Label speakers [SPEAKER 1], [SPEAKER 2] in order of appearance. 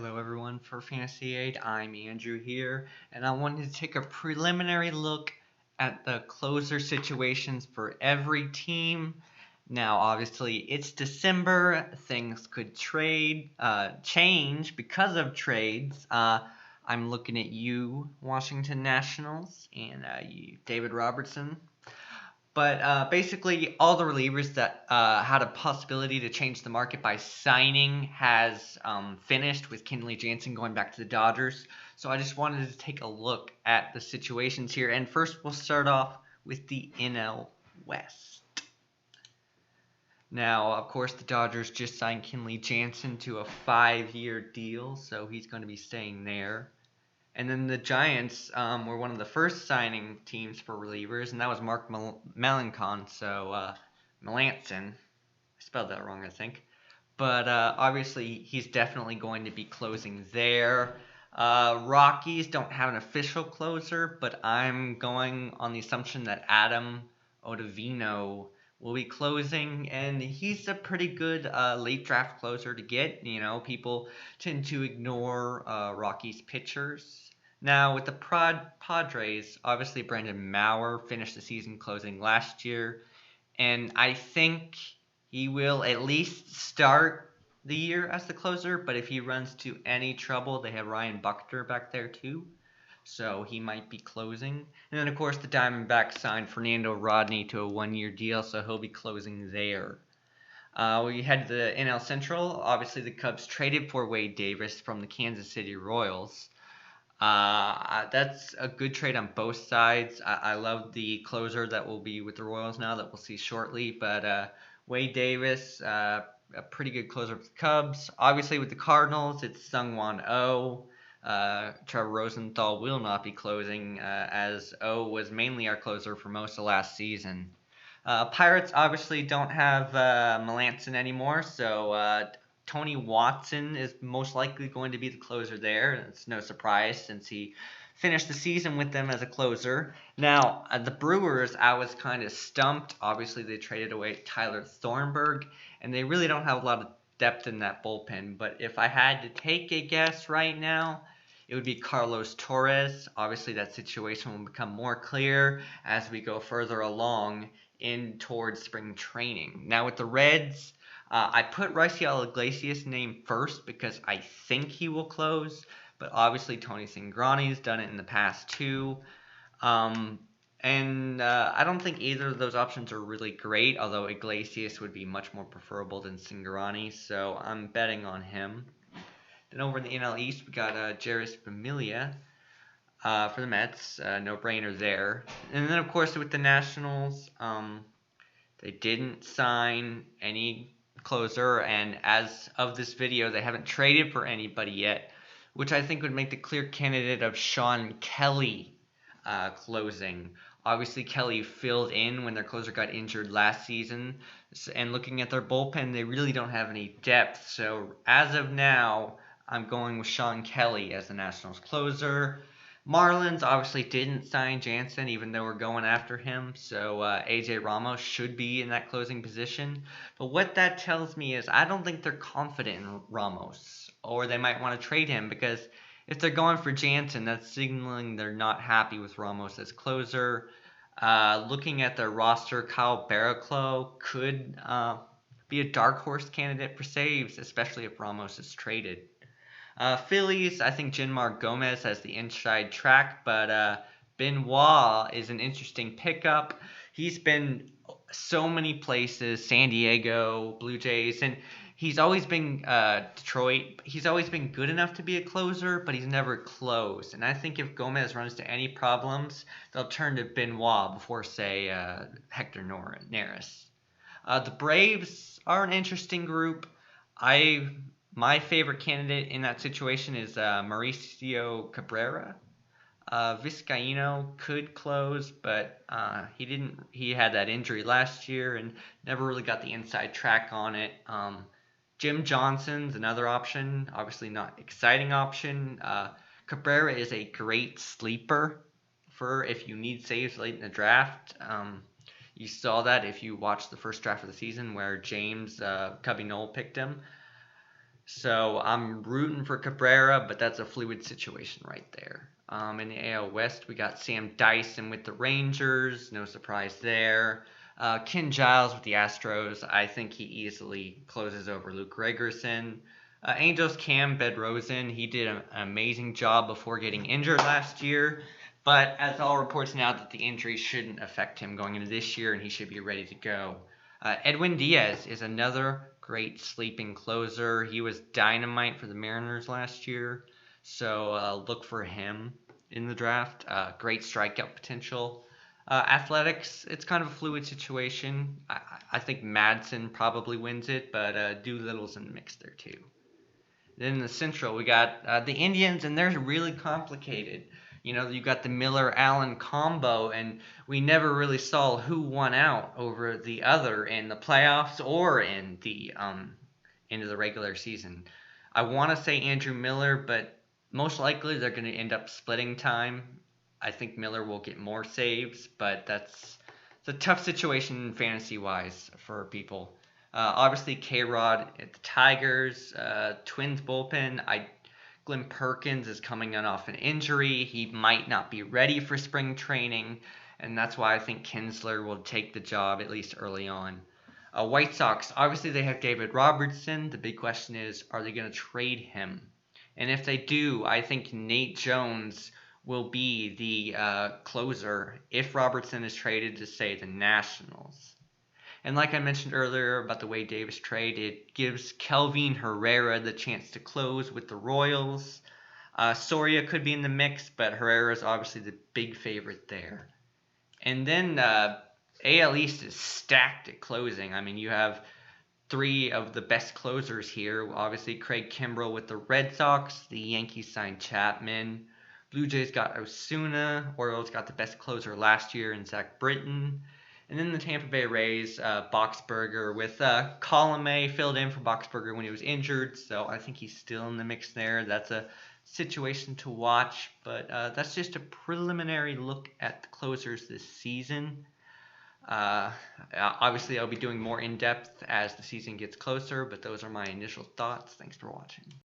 [SPEAKER 1] Hello everyone, for Fantasy Aid, I'm Andrew here, and I wanted to take a preliminary look at the closer situations for every team. Now, obviously, it's December, things could change because of trades. I'm looking at you, Washington Nationals, and you, David Robertson. But basically, all the relievers that had a possibility to change the market by signing has finished, with Jansen going back to the Dodgers. So I just wanted to take a look at the situations here. And first, we'll start off with the NL West. Now, of course, the Dodgers just signed Jansen to a 5-year deal, so he's going to be staying there. And then the Giants were one of the first signing teams for relievers, and that was Mark Melancon, so Melanson. I spelled that wrong, I think. But obviously, he's definitely going to be closing there. Rockies don't have an official closer, but I'm going on the assumption that Adam Ottavino will be closing, and he's a pretty good late draft closer to get. You know, people tend to ignore Rockies pitchers. Now, with the Padres, obviously Brandon Maurer finished the season closing last year, and I think he will at least start the year as the closer, but if he runs to any trouble, they have Ryan Buckner back there too, so he might be closing. And then, of course, the Diamondbacks signed Fernando Rodney to a 1-year deal, so he'll be closing there. We head to the NL Central. Obviously, the Cubs traded for Wade Davis from the Kansas City Royals. That's a good trade on both sides. I love the closer that will be with the Royals now that we'll see shortly. But Wade Davis, a pretty good closer with the Cubs. Obviously, with the Cardinals, it's Sungwon Oh. Trevor Rosenthal will not be closing, as Oh was mainly our closer for most of last season. Pirates obviously don't have Melanson anymore, so Tony Watson is most likely going to be the closer there. It's no surprise since he finished the season with them as a closer. Now, the Brewers, I was kind of stumped. Obviously, they traded away Tyler Thornburg, and they really don't have a lot of depth in that bullpen. But if I had to take a guess right now, it would be Carlos Torres. Obviously, that situation will become more clear as we go further along in towards spring training. Now, with the Reds, I put Raisel Iglesias' name first because I think he will close, but obviously Tony Cingrani's done it in the past too. And I don't think either of those options are really great, although Iglesias would be much more preferable than Cingrani, so I'm betting on him. Then over in the NL East, we got Jeurys Familia for the Mets. No-brainer there. And then, of course, with the Nationals, they didn't sign any closer, and as of this video, they haven't traded for anybody yet, which I think would make the clear candidate of Sean Kelly closing. Obviously, Kelly filled in when their closer got injured last season, and looking at their bullpen, they really don't have any depth. So as of now, I'm going with Sean Kelly as the Nationals closer. Marlins obviously didn't sign Jansen, even though we're going after him, so AJ Ramos should be in that closing position. But what that tells me is I don't think they're confident in Ramos, or they might want to trade him, because if they're going for Jansen, that's signaling they're not happy with Ramos as closer. Looking at their roster, Kyle Barraclough could be a dark horse candidate for saves, especially if Ramos is traded. Phillies, I think Jenmar Gomez has the inside track, but Benoit is an interesting pickup. He's been so many places, San Diego, Blue Jays, and he's always been Detroit. He's always been good enough to be a closer, but he's never closed. And I think if Gomez runs into any problems, they'll turn to Benoit before, say, Hector Neris. The Braves are an interesting group. My favorite candidate in that situation is Mauricio Cabrera. Vizcaíno could close, but he didn't. He had that injury last year and never really got the inside track on it. Jim Johnson's another option, obviously not exciting option. Cabrera is a great sleeper for if you need saves late in the draft. You saw that if you watched the first draft of the season where James Cubby Knoll picked him. So I'm rooting for Cabrera, but that's a fluid situation right there. In the AL West, we got Sam Dyson with the Rangers. No surprise there. Ken Giles with the Astros. I think he easily closes over Luke Gregerson. Angels Cam Bedrosian. He did an amazing job before getting injured last year. But as all reports now that the injury shouldn't affect him going into this year, and he should be ready to go. Edwin Diaz is another great sleeping closer. He was dynamite for the Mariners last year, so look for him in the draft. Great strikeout potential. Athletics, it's kind of a fluid situation. I think Madsen probably wins it, but Doolittle's in the mix there too. Then in the Central, we got the Indians, and they're really complicated. You know, you got the Miller Allen combo, and we never really saw who won out over the other in the playoffs or in the into the regular season. I want to say Andrew Miller, but most likely they're going to end up splitting time. I think Miller will get more saves, but that's it's a tough situation fantasy wise for people. Obviously, K Rod at the Tigers, Twins bullpen. Glenn Perkins is coming in off an injury. He might not be ready for spring training, and that's why I think Kinsler will take the job at least early on. White Sox, obviously they have David Robertson. The big question is, are they going to trade him? And if they do, I think Nate Jones will be the closer if Robertson is traded to, say, the Nationals. And like I mentioned earlier about the Wade Davis trade, it gives Kelvin Herrera the chance to close with the Royals. Soria could be in the mix, but Herrera is obviously the big favorite there. And then AL East is stacked at closing. I mean, you have three of the best closers here. Obviously, Craig Kimbrell with the Red Sox. The Yankees signed Chapman. Blue Jays got Osuna. Orioles got the best closer last year in Zach Britton. And then the Tampa Bay Rays, Boxberger with Colomé filled in for Boxberger when he was injured. So I think he's still in the mix there. That's a situation to watch. But that's just a preliminary look at the closers this season. Obviously, I'll be doing more in depth as the season gets closer, but those are my initial thoughts. Thanks for watching.